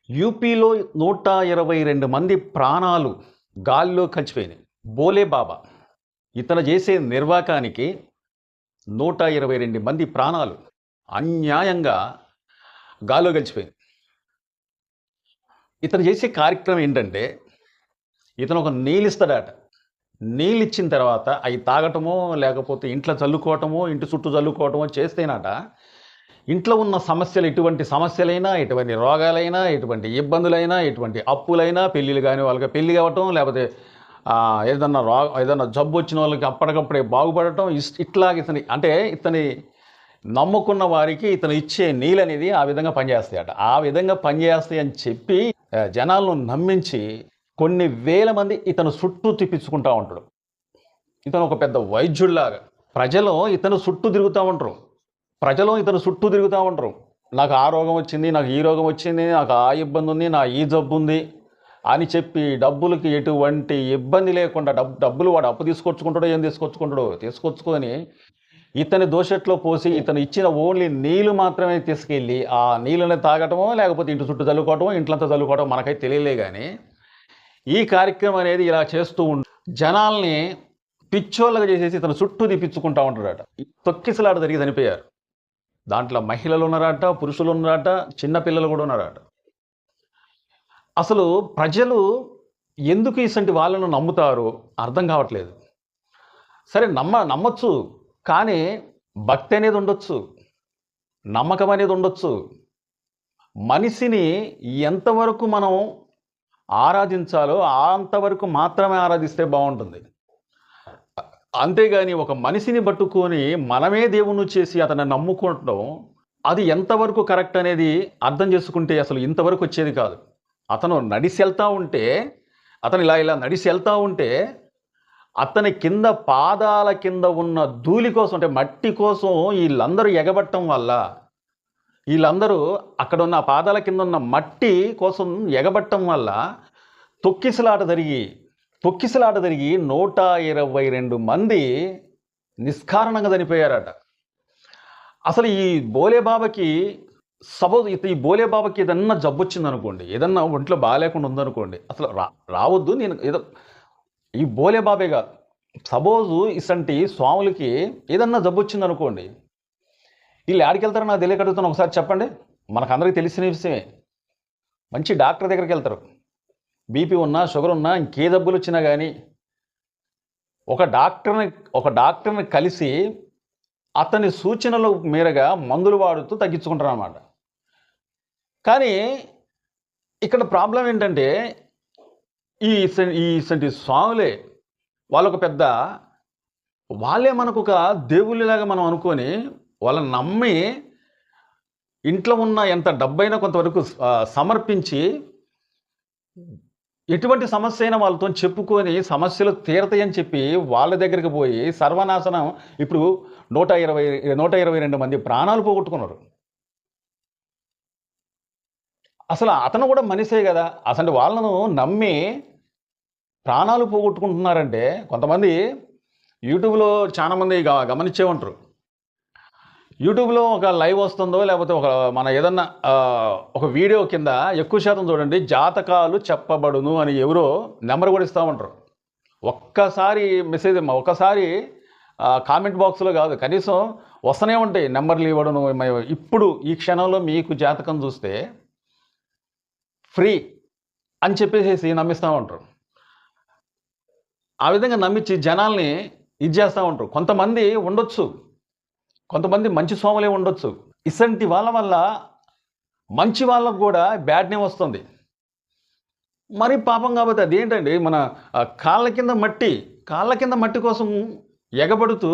యూపీలో 122 మంది ప్రాణాలు గాల్లో కలిసిపోయినాయి. బోలే బాబా ఇతను చేసే నిర్వాకానికి 122 మంది ప్రాణాలు అన్యాయంగా గాల్లో కలిసిపోయింది. ఇతను చేసే కార్యక్రమం ఏంటంటే, ఇతను ఒక నీళ్ళిస్తాడట. నీళ్ళిచ్చిన తర్వాత అవి తాగటమో లేకపోతే ఇంట్లో చల్లుకోవటమో ఇంటి చుట్టూ చల్లుకోవటమో చేస్తేనట ఇంట్లో ఉన్న సమస్యలు, ఎటువంటి సమస్యలైనా, ఎటువంటి రోగాలైనా, ఎటువంటి ఇబ్బందులైనా, ఎటువంటి అప్పులైనా, పెళ్ళిళ్ళు కానీ వాళ్ళకి పెళ్ళి కావటం, లేకపోతే ఏదన్నా జబ్బు వచ్చిన వాళ్ళకి అప్పటికప్పుడే బాగుపడటం, ఇట్లాగ ఇతని నమ్ముకున్న వారికి ఇతను ఇచ్చే నీళ్ళు అనేది ఆ విధంగా పనిచేస్తాయట. ఆ విధంగా పనిచేస్తాయి అని చెప్పి జనాలను నమ్మించి కొన్ని వేల మంది ఇతను చుట్టూ తిప్పించుకుంటూ ఉంటాడు. ఇతను ఒక పెద్ద వైద్యుడిలాగా ప్రజలు ఇతను చుట్టూ తిరుగుతూ ఉంటారు. నాకు ఆ రోగం వచ్చింది, నాకు ఈ రోగం వచ్చింది, నాకు ఆ ఇబ్బంది ఉంది, నా ఈ జబ్బు ఉంది అని చెప్పి డబ్బులకి ఎటువంటి ఇబ్బంది లేకుండా డబ్బులు వాడు అప్పు తీసుకొచ్చుకొని ఇతని దోషట్లో పోసి ఇతను ఇచ్చిన ఓన్లీ నీళ్ళు మాత్రమే తీసుకెళ్ళి ఆ నీళ్ళని తాగటమో లేకపోతే ఇంటి చుట్టూ చల్లుకోవటమో ఇంట్లంతా చల్లుకోవటం మనకైతే తెలియలే. కానీ ఈ కార్యక్రమం అనేది ఇలా చేస్తూ జనాల్ని పిచ్చోళ్ళగా చేసేసి ఇతను చుట్టూ తిప్పించుకుంటూ ఉంటాడట. తొక్కిసలాట జరిగి చనిపోయారు. దాంట్లో మహిళలు ఉన్నారట, పురుషులు ఉన్నారట, చిన్నపిల్లలు కూడా ఉన్నారట. అసలు ప్రజలు ఎందుకు ఇసంటి వాళ్ళను నమ్ముతారో అర్థం కావట్లేదు. సరే నమ్మచ్చు, కానీ భక్తి అనేది ఉండొచ్చు, నమ్మకం అనేది ఉండొచ్చు. మనిషిని ఎంతవరకు మనం ఆరాధించాలో అంతవరకు మాత్రమే ఆరాధిస్తే బాగుంటుంది. అంతేగాని ఒక మనిషిని పట్టుకొని మనమే దేవుణ్ణి చేసి అతన్ని నమ్ముకోవడం అది ఎంతవరకు కరెక్ట్ అనేది అర్థం చేసుకుంటే అసలు ఇంతవరకు వచ్చేది కాదు. అతను ఇలా నడిచి వెళ్తూ ఉంటే అతని కింద పాదాల కింద ఉన్న ధూళి కోసం, అంటే మట్టి కోసం వీళ్ళందరూ ఎగబట్టడం వల్ల, వీళ్ళందరూ అక్కడ ఉన్న పాదాల కింద ఉన్న మట్టి కోసం ఎగబట్టడం వల్ల తొక్కిసలాట జరిగి 122 మంది నిష్కారణంగా చనిపోయారట. అసలు ఈ బోలేబాబాకి ఈ బోలేబాబాకి ఏదన్నా జబ్బు వచ్చిందనుకోండి, ఏదన్నా ఒంట్లో బాగాలేకుండా ఉందనుకోండి, అసలు రావద్దు. నేను ఏదో ఈ బోలేబాబే కాదు, సపోజు ఇసంటి స్వాములకి ఏదన్నా జబ్బు వచ్చిందనుకోండి, వీళ్ళు ఎక్కడికి వెళ్తారో నాకు తెలియకడుగుతాను. ఒకసారి చెప్పండి. మనకందరికీ తెలిసిన విషయమే. మంచి డాక్టర్ దగ్గరికి వెళ్తారు. బీపీ ఉన్నా, షుగర్ ఉన్నా, ఇంకే జబ్బులు వచ్చినా కానీ ఒక డాక్టర్ని కలిసి అతని సూచనల మేరగా మందులు వాడుతూ తగ్గించుకుంటారు అన్నమాట. కానీ ఇక్కడ ప్రాబ్లం ఏంటంటే ఈ స్వాములే వాళ్ళే మనకు ఒక దేవుళ్ళలాగా మనం అనుకొని వాళ్ళని నమ్మి ఇంట్లో ఉన్న ఎంత డబ్బైనా కొంతవరకు సమర్పించి ఎటువంటి సమస్య అయినా వాళ్ళతో చెప్పుకొని సమస్యలు తీరతాయని చెప్పి వాళ్ళ దగ్గరికి పోయి సర్వనాశనం. ఇప్పుడు 122 మంది ప్రాణాలు పోగొట్టుకున్నారు. అసలు అతను కూడా మనిషే కదా. అసలు వాళ్ళను నమ్మి ప్రాణాలు పోగొట్టుకుంటున్నారంటే కొంతమంది యూట్యూబ్లో చాలామంది గమనించే ఉంటారు. యూట్యూబ్లో ఒక లైవ్ వస్తుందో లేకపోతే మన ఏదన్నా ఒక వీడియో కింద ఎక్కువ శాతం చూడండి, జాతకాలు చెప్పబడును అని ఎవరో నెంబర్ కూడా ఇస్తూ ఉంటారు. ఒక్కసారి కామెంట్ బాక్స్లో కాదు, కనీసం వస్తూనే ఉంటాయి నెంబర్లు ఇవ్వడం. ఇప్పుడు ఈ క్షణంలో మీకు జాతకం చూస్తే ఫ్రీ అని చెప్పేసి నమ్మిస్తూ ఉంటారు. ఆ విధంగా నమ్మించి జనాల్ని ఇది చేస్తూ ఉంటారు. కొంతమంది మంచి స్వాములే ఉండొచ్చు. ఇసంటి వాళ్ళ వల్ల మంచి వాళ్ళకు కూడా బ్యాడ్ నేమ్ వస్తుంది. మరి పాపం కాబట్టి అదేంటండి, మన కాళ్ళ కింద మట్టి కోసం ఎగబడుతూ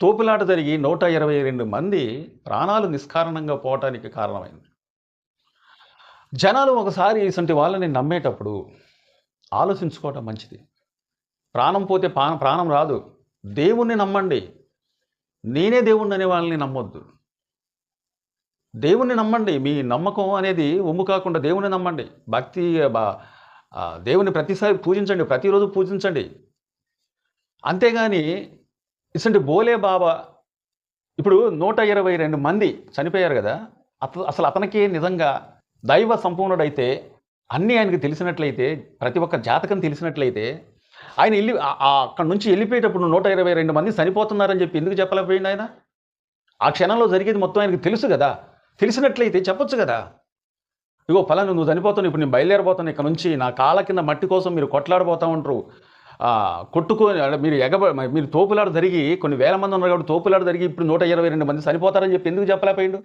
తోపులాట జరిగి 122 మంది ప్రాణాలు నిష్కారణంగా పోవటానికి కారణమైంది. జనాలు ఒకసారి ఇసంటి వాళ్ళని నమ్మేటప్పుడు ఆలోచించుకోవటం మంచిది. ప్రాణం పోతే ప్రాణం రాదు. దేవుణ్ణి నమ్మండి. నేనే దేవుణ్ణి అనే వాళ్ళని నమ్మొద్దు. దేవుణ్ణి నమ్మండి. మీ నమ్మకం అనేది ఒమ్ము కాకుండా దేవుణ్ణి నమ్మండి. దేవుని ప్రతిసారి పూజించండి, ప్రతిరోజు పూజించండి. అంతేగాని ఇసంటి బోలే బాబా ఇప్పుడు 122 మంది చనిపోయారు కదా. అసలు అతనికి నిజంగా దైవ సంపూర్ణుడైతే అన్నీ ఆయనకి తెలిసినట్లయితే, ప్రతి ఒక్క జాతకం తెలిసినట్లయితే, ఆయన అక్కడి నుంచి వెళ్ళిపోయేటప్పుడు 122 మంది చనిపోతున్నారని చెప్పి ఎందుకు చెప్పలేకపోయింది ఆయన? ఆ క్షణంలో జరిగేది మొత్తం ఆయనకి తెలుసు కదా! తెలిసినట్లయితే చెప్పొచ్చు కదా! ఇగో ఫలానా నువ్వు చనిపోతున్నావు, ఇప్పుడు నేను బయలుదేరిపోతాను ఇక్కడ నుంచి, నా కాళ్ళ కింద మట్టి కోసం మీరు కొట్లాడిపోతా ఉంటారు, కొట్టుకొని మీరు తోపులాట జరిగి కొన్ని వేల మంది ఉన్నారు కాబట్టి తోపులాట జరిగి ఇప్పుడు 122 మంది చనిపోతారని చెప్పి ఎందుకు చెప్పలేకపోయిండు?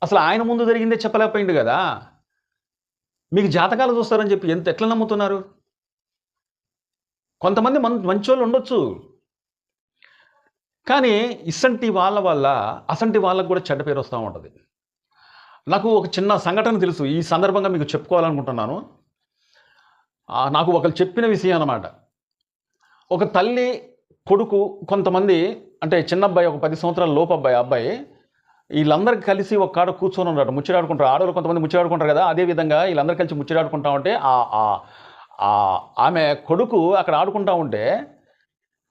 అసలు ఆయన ముందు జరిగిందే చెప్పలేకపోయిండు కదా! మీకు జాతకాలు చూస్తారని చెప్పి ఎట్లా నమ్ముతున్నారు? కొంతమంది మంచోళ్ళు ఉండొచ్చు, కానీ ఇసంటి వాళ్ళ వల్ల అసంటి వాళ్ళకు కూడా చెడ్డ పేరు వస్తూ ఉంటుంది. నాకు ఒక చిన్న సంఘటన తెలుసు, ఈ సందర్భంగా మీకు చెప్పుకోవాలనుకుంటున్నాను. నాకు ఒకరు చెప్పిన విషయం అన్నమాట. ఒక తల్లి కొడుకు కొంతమంది, అంటే చిన్న అబ్బాయి, ఒక 10 సంవత్సరాల లోపు అబ్బాయి వీళ్ళందరూ కలిసి ఒక కాడ కూర్చొని ఉన్నాడు, ముచ్చడాడుకుంటారు. ఆడవాళ్ళు కొంతమంది ముచ్చడాడుకుంటారు కదా, అదేవిధంగా వీళ్ళందరూ కలిసి ముచ్చడాడుకుంటా ఉంటే ఆమె కొడుకు అక్కడ ఆడుకుంటా ఉంటే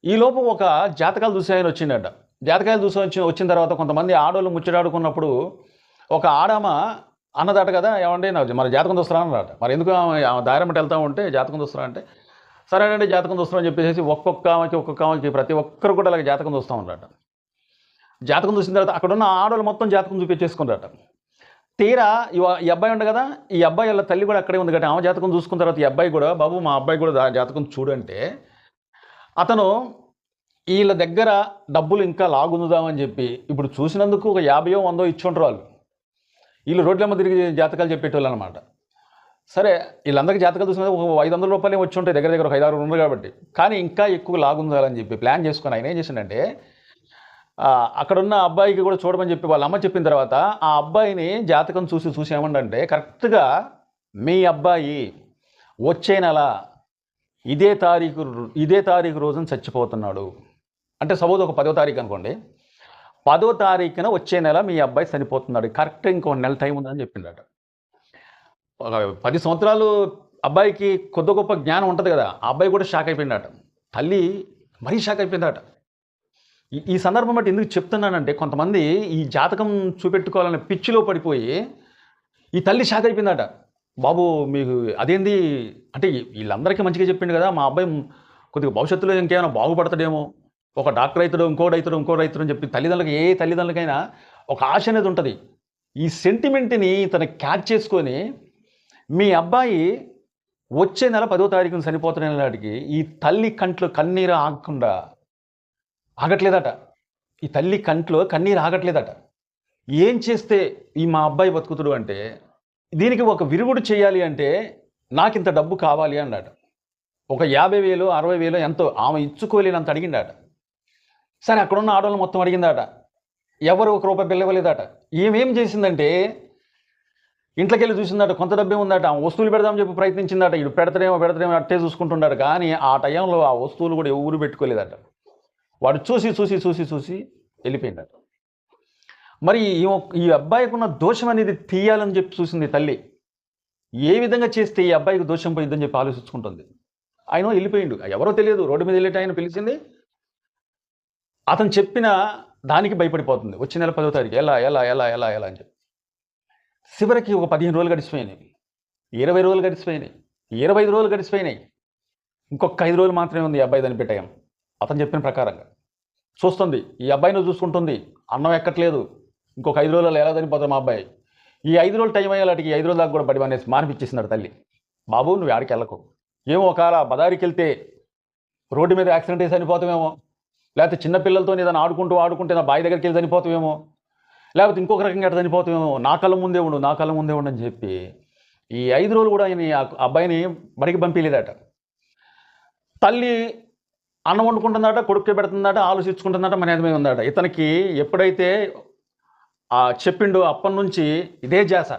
ఈలోపు ఒక జాతకాలు చూసి ఆయన వచ్చిందట. జాతకాలు చూసి వచ్చిన తర్వాత కొంతమంది ఆడవాళ్ళు ముచ్చడాడుకున్నప్పుడు ఒక ఆడామ అన్నదట కదా, ఏమంటే నాకు మరి జాతకం చూస్తారా అన్నదట. మరి ఎందుకు ఆమె దారిమటి వెళ్తూ ఉంటే జాతకం చూస్తారా అంటే, సరేనండి జాతకం చూస్తామని చెప్పేసి ఒక్కొక్క ఆమెకి ప్రతి ఒక్కరు కూడా అలాగే జాతకం చూస్తూ ఉన్నారట. జాతకం చూసిన తర్వాత అక్కడ ఉన్న ఆడవాళ్ళు మొత్తం జాతకం చూపించేసుకున్నారట. తీరా ఈ అబ్బాయి ఉండే కదా, ఈ అబ్బాయి వాళ్ళ తల్లి కూడా అక్కడే ఉంది కదా, ఆమె జాతకం చూసుకున్న తర్వాత ఈ అబ్బాయి కూడా, బాబు మా అబ్బాయి కూడా జాతకం చూడంటే, అతను వీళ్ళ దగ్గర డబ్బులు ఇంకా లాగుందామని చెప్పి ఇప్పుడు చూసినందుకు ఒక 50 100 ఇచ్చుంటారు వాళ్ళు. వీళ్ళు రోడ్లమ్మ తిరిగి జాతకాలు చెప్పేటోళ్ళు అనమాట. సరే వీళ్ళందరికీ జాతకాలు చూసిన ఒక 500 రూపాయలు వచ్చి ఉంటాయి, దగ్గర ఒక 5-6 ఉంది కాబట్టి, కానీ ఇంకా ఎక్కువ లాగుందాలని చెప్పి ప్లాన్ చేసుకొని ఆయన ఏం చేసిందంటే, అక్కడున్న అబ్బాయికి కూడా చూడమని చెప్పి వాళ్ళ అమ్మ చెప్పిన తర్వాత ఆ అబ్బాయిని జాతకం చూసి ఏమంటే, కరెక్ట్గా మీ అబ్బాయి వచ్చే నెల ఇదే తారీఖు రోజున చచ్చిపోతున్నాడు అంటే, సపోజ్ ఒక 10వ తారీఖు అనుకోండి, 10వ తారీఖున వచ్చే నెల మీ అబ్బాయి చనిపోతున్నాడు, కరెక్ట్ ఇంకో నెల టైం ఉందని చెప్పిందట. ఒక 10 సంవత్సరాలు అబ్బాయికి కొద్ది గొప్ప జ్ఞానం ఉంటుంది కదా, ఆ అబ్బాయి కూడా షాక్ అయిపోయిందట. తల్లి మరీ షాక్ అయిపోయిందట. ఈ సందర్భం బట్టి ఎందుకు చెప్తున్నానంటే, కొంతమంది ఈ జాతకం చూపెట్టుకోవాలనే పిచ్చిలో పడిపోయి ఈ తల్లి షాక్ అయిపోయిందట. బాబు మీకు అదేంది అంటే, వీళ్ళందరికీ మంచిగా చెప్పిండు కదా, మా అబ్బాయి కొద్దిగా భవిష్యత్తులో ఇంకేమైనా బాగుపడతాడేమో, ఒక డాక్టర్ అవుతాడు, ఇంకోటి అవుతాడు అని చెప్పి తల్లిదండ్రులకైనా ఒక ఆశ అనేది ఉంటుంది. ఈ సెంటిమెంట్ని ఇతను క్యాచ్ చేసుకొని మీ అబ్బాయి వచ్చే నెల 10వ తారీఖున చనిపోతున్న నాటికి ఈ తల్లి కంట్లో కన్నీరు ఆగట్లేదట. ఈ తల్లి కంట్లో కన్నీరు ఆగట్లేదట. ఏం చేస్తే మా అబ్బాయి బతుకుతుడు అంటే, దీనికి ఒక విరుగుడు చేయాలి అంటే నాకింత డబ్బు కావాలి అన్నాడు. ఒక 50,000 60,000 ఎంతో ఆమె ఇచ్చుకోలేనంత అడిగిందట. సరే అక్కడున్న ఆడవాళ్ళు మొత్తం అడిగిందట, ఎవరు ఒక రూపాయి బిల్ల ఇవ్వలేదట. ఏమేం చేసిందంటే, ఇంట్లోకి వెళ్ళి చూసిందట, కొంత డబ్బే ఉందట, ఆ వస్తువులు పెడదామని చెప్పి ప్రయత్నించిందట. ఇటు పెడతారేమో అట్టే చూసుకుంటున్నాడు, కానీ ఆ టైంలో ఆ వస్తువులు కూడా ఎవరు పెట్టుకోలేదట. వాడు చూసి వెళ్ళిపోయిందట. మరి ఈ అబ్బాయికి ఉన్న దోషం అనేది తీయాలని చెప్పి చూసింది తల్లి. ఏ విధంగా చేస్తే ఈ అబ్బాయికి దోషం పోయిందని చెప్పి ఆలోచించుకుంటుంది. ఆయన వెళ్ళిపోయిండు, ఎవరో తెలియదు, రోడ్డు మీద వెళ్ళేట ఆయన పిలిచింది. అతను చెప్పిన దానికి భయపడిపోతుంది. వచ్చే నెల 10వ తారీఖు ఎలా అని చెప్పి చివరికి ఒక 15 రోజులు గడిచిపోయినాయి, 20 రోజులు గడిచిపోయినాయి, 25 రోజులు గడిచిపోయినాయి. ఇంకొక 5 రోజులు మాత్రమే ఉంది ఈ అబ్బాయి దాన్ని పెట్టాం. అతను చెప్పిన ప్రకారంగా చూస్తుంది, ఈ అబ్బాయిని చూసుకుంటుంది, అన్నం ఎక్కట్లేదు, ఇంకొక 5 రోజుల్లో ఎలా చనిపోతాం మా అబ్బాయి. ఈ 5 రోజులు టైం అయ్యేలాంటికి 5 రోజుల దాకా కూడా బడి అనేసి మానిపించేసినాడు తల్లి. బాబు నువ్వు ఆడికి వెళ్ళకు, ఏమో ఒకవేళ బదారికి వెళ్తే రోడ్డు మీద యాక్సిడెంట్ అయ్యి చనిపోతామేమో, లేకపోతే చిన్నపిల్లలతో ఏదైనా ఆడుకుంటే నా బావి దగ్గరికి వెళ్ళి చనిపోతామేమో, లేకపోతే ఇంకొక రకంగా ఎట్లా చనిపోతామేమో, నా కళ్ళ ముందే ఉండు అని చెప్పి ఈ 5 రోజులు కూడా ఆయన అబ్బాయిని బడికి పంపించలేదట. తల్లి అన్నం వండుకుంటుందట, కొడుక్కి పెడుతుందట, ఆలోచించుకుంటుందట, మన ఏదమే ఉందట. ఇతనికి ఎప్పుడైతే చెప్పిండో అప్పటి నుంచి ఇదే జాస.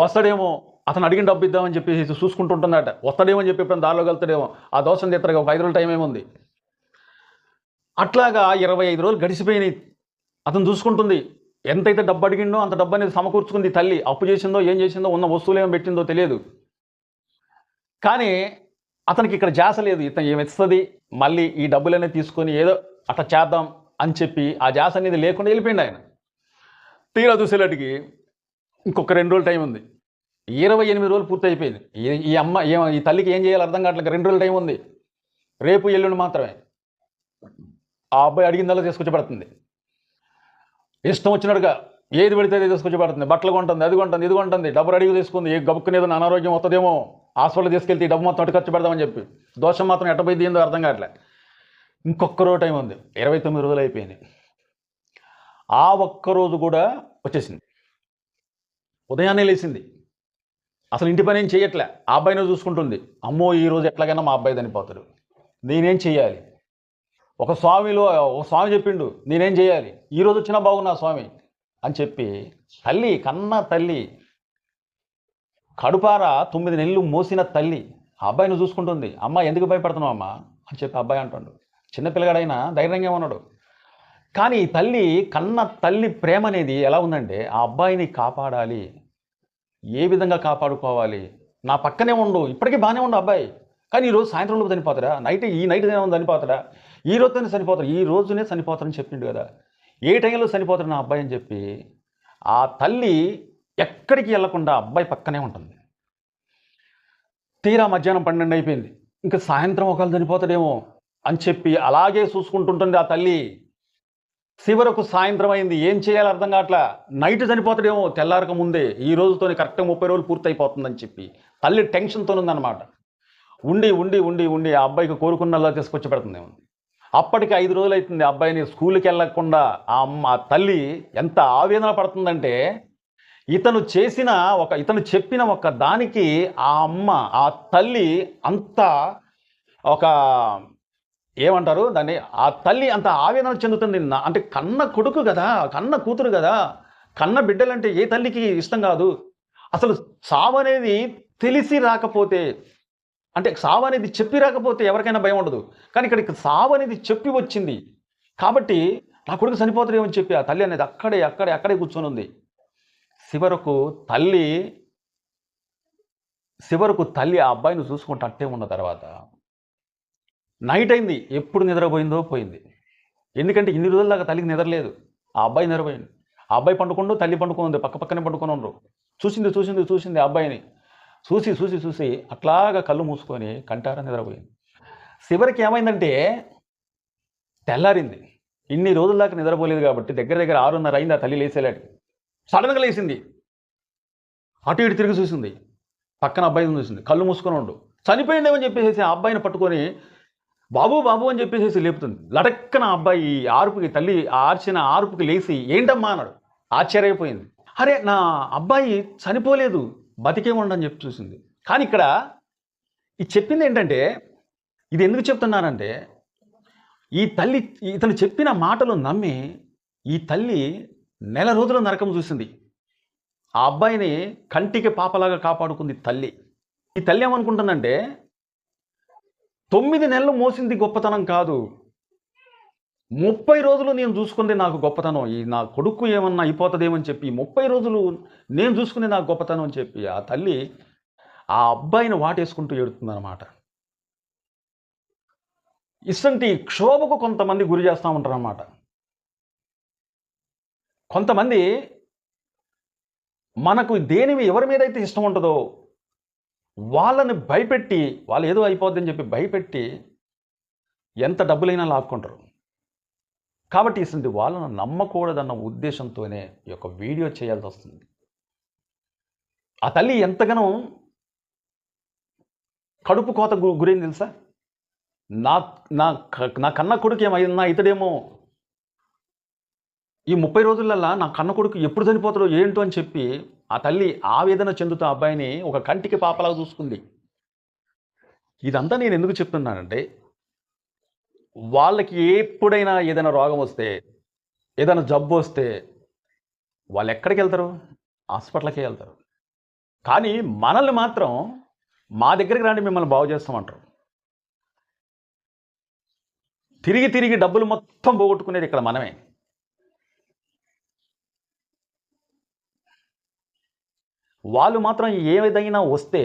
వస్తాడేమో, అతను అడిగిన డబ్బు ఇద్దామని చెప్పి చూసుకుంటుంటుందట. వస్తాడేమో అని చెప్పి ఎప్పుడైనా దారిలో వెళ్తాడేమో, ఆ దోషం తీస్తారుగా ఒక 5 రోజుల టైం ఏముంది. అట్లాగా 25 రోజులు గడిచిపోయినాయి. అతను చూసుకుంటుంది, ఎంతైతే డబ్బు అడిగిండో అంత డబ్బు అనేది సమకూర్చుకుంది తల్లి. అప్పు చేసిందో ఏం చేసిందో, ఉన్న వస్తువులు ఏమో పెట్టిందో తెలియదు. కానీ అతనికి ఇక్కడ జాస లేదు, ఇతను ఏమిస్తుంది మళ్ళీ ఈ డబ్బులనే తీసుకొని ఏదో అట్లా చేద్దాం అని చెప్పి ఆ జాస అనేది లేకుండా వెళ్ళిపోయింది ఆయన. తీరా చూసేలాటికి ఇంకొక 2 రోజులు టైం ఉంది. 28 రోజులు పూర్తి అయిపోయింది. ఈ తల్లికి ఏం చేయాలో అర్థం కావట్లేదు. 2 రోజులు టైం ఉంది. రేపు ఎల్లుండి మాత్రమే. ఆ అబ్బాయి అడిగిందల్లా తీసుకొచ్చి పెడుతుంది. ఇష్టం వచ్చినట్టుగా ఏది పెడితే అది తీసుకొచ్చి పెడుతుంది. బట్టలు కొంటుంది, అది కొంటుంది, ఇది కొంటుంది, డబ్బు అడిగి తీసుకుంది. ఏ గబుక్కునేదో అనారోగ్యం వస్తుందేమో, హాస్పిటల్ తీసుకెళ్తే డబ్బు మొత్తం అటు ఖర్చు పెడదామని చెప్పి దోషం మాత్రం ఎట్టపోయింది ఏందో అర్థం కావట్లే. ఇంకొక రోజు టైం ఉంది. 29 రోజులు అయిపోయింది. ఆ ఒక్కరోజు కూడా వచ్చేసింది. ఉదయాన్నే లేచింది. అసలు ఇంటి పని ఏం చేయట్లే. ఆ అబ్బాయిని చూసుకుంటుంది. అమ్మో ఈరోజు ఎట్లాగైనా మా అబ్బాయి చనిపోతాడు, నేనేం చెయ్యాలి? ఒక స్వామి చెప్పిండు నేనేం చేయాలి, ఈరోజు వచ్చినా బాగున్నా స్వామి అని చెప్పి కన్న తల్లి కడుపార 9 నెలలు మోసిన తల్లి ఆ అబ్బాయిని చూసుకుంటుంది. అమ్మ ఎందుకు భయపడుతున్నావు అమ్మా అని చెప్పి అబ్బాయి అంటాడు. చిన్నపిల్లగాడైనా ధైర్యంగా ఉన్నాడు. కానీ కన్న తల్లి ప్రేమ అనేది ఎలా ఉందంటే, ఆ అబ్బాయిని కాపాడాలి, ఏ విధంగా కాపాడుకోవాలి, నా పక్కనే ఉండు, ఇప్పటికీ బాగానే ఉండు అబ్బాయి, కానీ ఈరోజు సాయంత్రంలో చనిపోతాడా, ఈ నైట్ చనిపోతాడా, ఈ రోజునే చనిపోతాడు, ఈ రోజునే చనిపోతాడని చెప్పిండు కదా, ఏ టైంలో చనిపోతాడు నా అబ్బాయి అని చెప్పి ఆ తల్లి ఎక్కడికి వెళ్లకుండా అబ్బాయి పక్కనే ఉంటుంది. తీరా మధ్యాహ్నం 12 అయిపోయింది. ఇంకా సాయంత్రం ఒకళ్ళు చనిపోతాడేమో అని చెప్పి అలాగే చూసుకుంటుంటుంది ఆ తల్లి. చివరకు సాయంత్రం అయింది. ఏం చేయాలో అర్థం కావట్లా. నైట్ చనిపోతాడేమో తెల్లారక ముందే, ఈ రోజుతోని కరెక్ట్గా 30 రోజులు పూర్తయిపోతుందని చెప్పి తల్లి టెన్షన్తో ఉందన్నమాట. ఉండి ఉండి ఉండి ఉండి ఆ అబ్బాయికి కోరుకున్నలా తీసుకొచ్చి పెడుతుందేమో. అప్పటికి 5 రోజులు అవుతుంది. ఆ అబ్బాయిని స్కూల్కి వెళ్ళకుండా ఆ తల్లి ఎంత ఆవేదన పడుతుందంటే, ఇతను చెప్పిన ఒక దానికి ఆ తల్లి అంత ఒక ఏమంటారు దాన్ని, ఆ తల్లి అంత ఆవేదన చెందుతుంది. అంటే కన్న కొడుకు కదా, కన్న కూతురు కదా, కన్న బిడ్డలంటే ఏ తల్లికి ఇష్టం కాదు. అసలు సావు అనేది తెలిసి రాకపోతే, అంటే సావు అనేది చెప్పి రాకపోతే ఎవరికైనా భయం ఉండదు. కానీ ఇక్కడికి సావు అనేది చెప్పి వచ్చింది కాబట్టి నా కొడుకు చనిపోతాడేమని చెప్పి ఆ తల్లి అనేది అక్కడే కూర్చొని ఉంది. చివరకు తల్లి ఆ అబ్బాయిని చూసుకుంటూ అట్టే ఉన్న తర్వాత నైట్ అయింది. ఎప్పుడు నిద్రపోయిందో పోయింది. ఎందుకంటే ఇన్ని రోజుల దాకా తల్లికి నిద్రలేదు. ఆ అబ్బాయి నిద్రపోయింది. ఆ అబ్బాయి పండుకుంటూ తల్లి పండుకుంది, పక్కనే పండుకొని ఉండరు. చూసింది ఆ అబ్బాయిని. చూసి అట్లాగా కళ్ళు మూసుకొని కంటారా నిద్రపోయింది. చివరికి ఏమైందంటే తెల్లారింది. ఇన్ని రోజుల దాకా నిద్రపోలేదు కాబట్టి దగ్గర 6:30 అయింది. ఆ తల్లి లేచేలాంటి సడన్గా లేచింది. అటు ఇటు తిరిగి చూసింది. పక్కన అబ్బాయిని చూసింది. కళ్ళు మూసుకొని ఉండు. చనిపోయిందేమని చెప్పేసి ఆ అబ్బాయిని పట్టుకొని బాబు అని చెప్పేసి లేపుతుంది. లటక్కన అబ్బాయి తల్లి ఆర్చిన ఆర్పుకి లేచి ఏంటమ్మా అన్నాడు. ఆశ్చర్యపోయింది. అరే నా అబ్బాయి చనిపోలేదు, బతికే ఉండని చెప్పి చూసింది. కానీ ఇక్కడ ఇది చెప్పింది ఏంటంటే, ఇది ఎందుకు చెప్తున్నానంటే, ఈ తల్లి ఇతను చెప్పిన మాటలు నమ్మి ఈ తల్లి నెల రోజుల నరకం చూసింది. ఆ అబ్బాయిని కంటికి పాపలాగా కాపాడుకుంది తల్లి. ఈ తల్లి ఏమనుకుంటుందంటే, 9 నెలలు మోసింది గొప్పతనం కాదు, 30 రోజులు నేను చూసుకుంది నాకు గొప్పతనం. నా కొడుకు ఏమన్నా అయిపోతుందేమని చెప్పి 30 రోజులు నేను చూసుకునే నాకు గొప్పతనం అని చెప్పి ఆ తల్లి ఆ అబ్బాయిని వాటేసుకుంటూ ఏడుతుందన్నమాట. ఇసంటి క్షోభకు కొంతమంది గురి చేస్తూ ఉంటారన్నమాట. కొంతమంది మనకు ఎవరి మీద అయితే ఇష్టం ఉంటుందో వాళ్ళని భయపెట్టి, వాళ్ళు ఏదో అయిపోద్దని చెప్పి భయపెట్టి ఎంత డబ్బులైనా లాక్కుంటారు. కాబట్టి ఇసంటి వాళ్ళను నమ్మకూడదన్న ఉద్దేశంతోనే ఈ యొక్క వీడియో చేయాల్సి వస్తుంది. ఆ తల్లి ఎంతగానో కడుపు కోత గురైంది తెలుసా. నా కన్న కొడుకు ఏమైనా ఇతడేమో ఈ 30 రోజులల్లా నా కన్న కొడుకు ఎప్పుడు చనిపోతాడో ఏంటో అని చెప్పి ఆ తల్లి ఆవేదన చెందుతూ అబ్బాయిని ఒక కంటికి పాపలాగా చూసుకుంది. ఇదంతా నేను ఎందుకు చెప్తున్నానంటే, వాళ్ళకి ఎప్పుడైనా ఏదైనా రోగం వస్తే, ఏదైనా జబ్బు వస్తే వాళ్ళు ఎక్కడికి వెళ్తారు? హాస్పిటల్కే వెళ్తారు. కానీ మనల్ని మాత్రం మా దగ్గరికి రండి మిమ్మల్ని బాగు చేస్తామంటారు. తిరిగి డబ్బులు మొత్తం పోగొట్టుకునేది ఇక్కడ మనమే. వాళ్ళు మాత్రం ఏదైనా వస్తే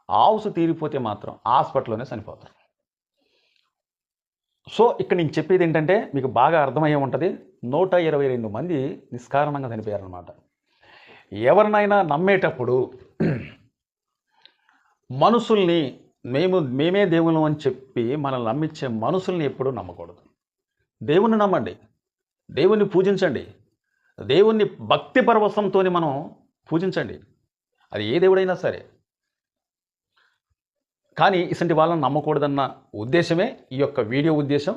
ఆవుసు తీరిపోతే మాత్రం హాస్పిటల్లోనే చనిపోతారు. సో ఇక్కడ నేను చెప్పేది ఏంటంటే, మీకు బాగా అర్థమయ్యే ఉంటుంది, 122 మంది నిష్కారణంగా చనిపోయారనమాట. ఎవరినైనా నమ్మేటప్పుడు మనుషుల్ని మేమే దేవుళ్ళం అని చెప్పి మనల్ని నమ్మించే మనుషుల్ని ఎప్పుడూ నమ్మకూడదు. దేవుణ్ణి నమ్మండి, దేవుణ్ణి పూజించండి, దేవుణ్ణి భక్తి పరవశంతో మనం పూజించండి, అది ఏ దేవుడైనా సరే. కానీ ఇసంటి వాళ్ళని నమ్మకూడదన్న ఉద్దేశమే ఈ యొక్క వీడియో ఉద్దేశం.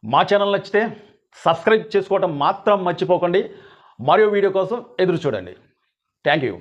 మా ఛానల్ నచ్చితే సబ్స్క్రైబ్ చేసుకోవడం మాత్రం మర్చిపోకండి. మరో వీడియో కోసం ఎదురు చూడండి. Thank you.